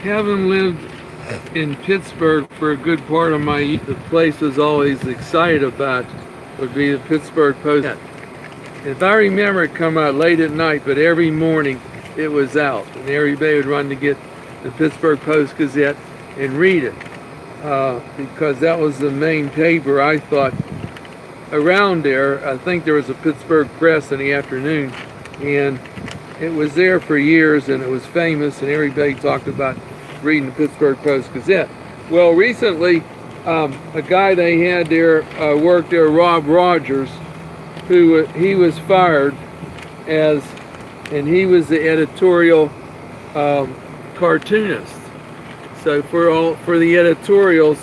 Having lived in Pittsburgh for a good part of my youth, the place I was always excited about would be the Pittsburgh Post. If I remember, it come out late at night, but every morning it was out, and everybody would run to get the Pittsburgh Post-Gazette and read it, because that was the main paper, I thought, around there. I think there was a Pittsburgh Press in the afternoon, and it was there for years, and it was famous, and everybody talked about reading the Pittsburgh Post-Gazette. Well, recently, a guy they had there worked there, Rob Rogers, who he was fired and he was the editorial cartoonist. So for the editorials,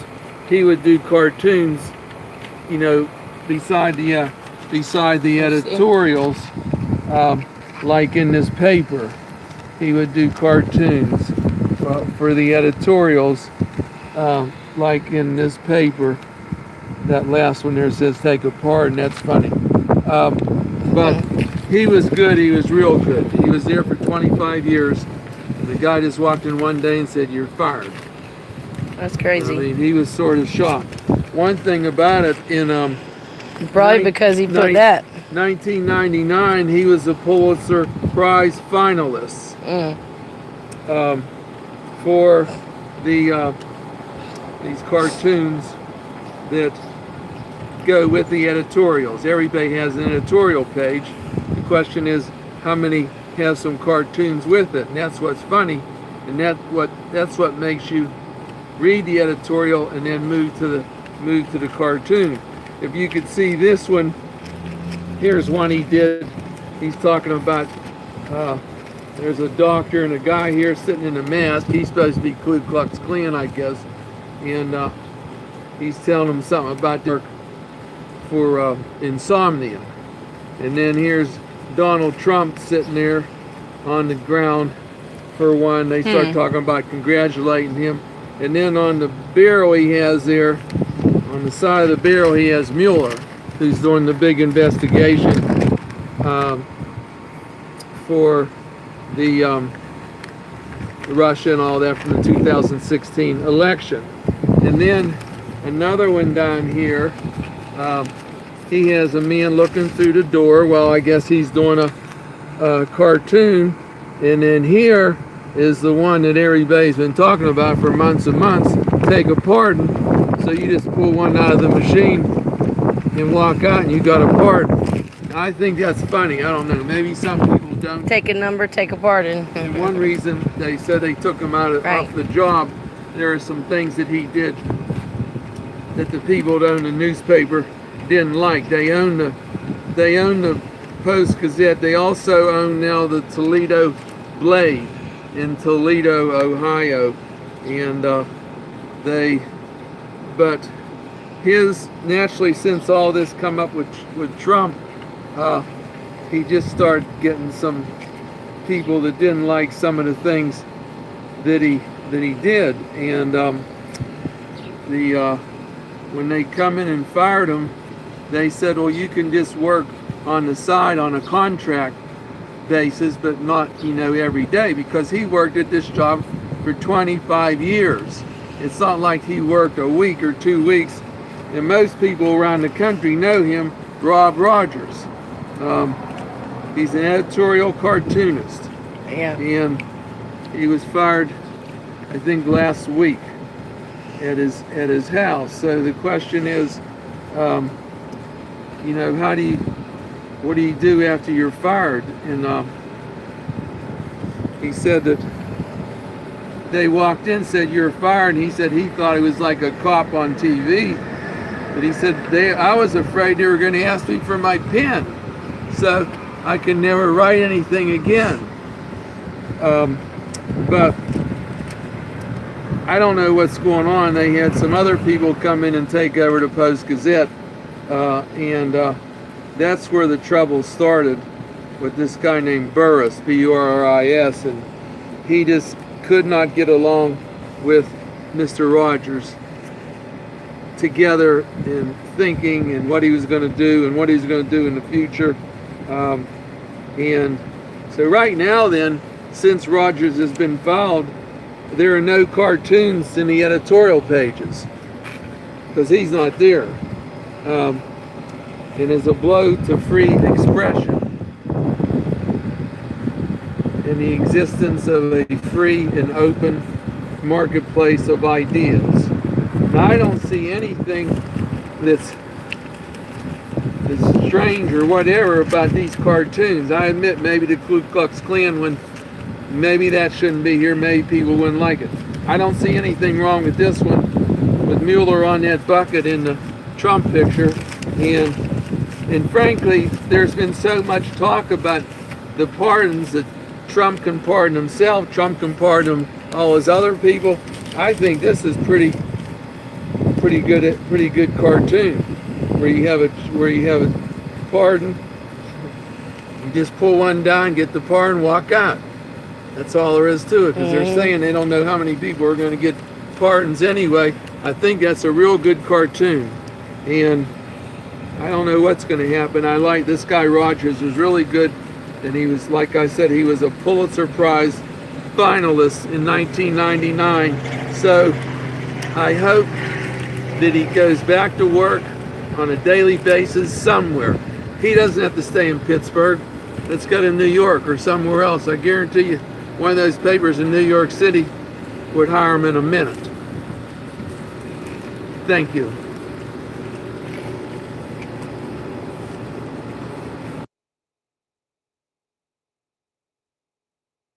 he would do cartoons, you know, beside the editorials, like in this paper, he would do cartoons for the editorials, like in this paper. That last one there says "take apart," and that's funny. But he was good. He was real good. He was there for 25 years. And the guy just walked in one day and said, "You're fired." That's crazy. I mean, he was sort of shocked. One thing about it, in probably because he put that. 1999, he was a Pulitzer Prize finalist for these cartoons that go with the editorials. Everybody has an editorial page. The question is, how many have some cartoons with it? And that's what's funny, and that's what makes you read the editorial and then move to the cartoon. If you could see this one, here's one he did. He's talking about there's a doctor and a guy here sitting in a mask. He's supposed to be Ku Klux Klan, I guess, and he's telling him something about their for insomnia. And then here's Donald Trump sitting there on the ground for one. They start talking about congratulating him. And then on the barrel he has there, on the side of the barrel, he has Mueller, who's doing the big investigation for the Russia and all that from the 2016 election. And then another one down here, he has a man looking through the door. Well, I guess he's doing a cartoon. And then here is the one that everybody's been talking about for months and months, take a pardon. So you just pull one out of the machine and walk out and you got a pardon. I think that's funny. I don't know. Maybe some people don't. Take a number, take a pardon. And one reason they said they took him off the job, there are some things that he did that the people that own the newspaper didn't like. They own the Post-Gazette. They also own now the Toledo Blade in Toledo, Ohio, and but his, naturally, since all this come up with Trump, he just started getting some people that didn't like some of the things that he did, and when they come in and fired him, they said, well, you can just work on the side on a contract basis, but not, every day, because he worked at this job for 25 years. It's not like he worked a week or 2 weeks. And most people around the country know him, Rob Rogers. He's an editorial cartoonist. Yeah. And he was fired, I think, last week at his house. So the question is, what do you do after you're fired? And he said that they walked in, said, you're fired, and he said he thought he was like a cop on TV. But he said, I was afraid they were going to ask me for my pen, so I can never write anything again. But I don't know what's going on. They had some other people come in and take over the Post-Gazette, and that's where the trouble started with this guy named Burris, B-U-R-R-I-S, and he just could not get along with Mr. Rogers together in thinking and what he was going to do and what he was going to do in the future. And so right now then, since Rogers has been fired, there are no cartoons in the editorial pages because he's not there. It is a blow to free expression and the existence of a free and open marketplace of ideas. Now, I don't see anything that's strange or whatever about these cartoons. I admit maybe the Ku Klux Klan one, maybe that shouldn't be here, maybe people wouldn't like it. I don't see anything wrong with this one, with Mueller on that bucket in the Trump picture. And frankly, there's been so much talk about the pardons that Trump can pardon himself, Trump can pardon all his other people. I think this is pretty good cartoon where you have a pardon. You just pull one down, get the pardon, walk out. That's all there is to it, because they're saying they don't know how many people are going to get pardons anyway. I think that's a real good cartoon, and I don't know what's going to happen. I like this guy Rogers was really good, and he was, like I said, he was a Pulitzer Prize finalist in 1999. So I hope that he goes back to work on a daily basis somewhere. He doesn't have to stay in Pittsburgh. Let's go to New York or somewhere else. I guarantee you one of those papers in New York City would hire him in a minute. Thank you.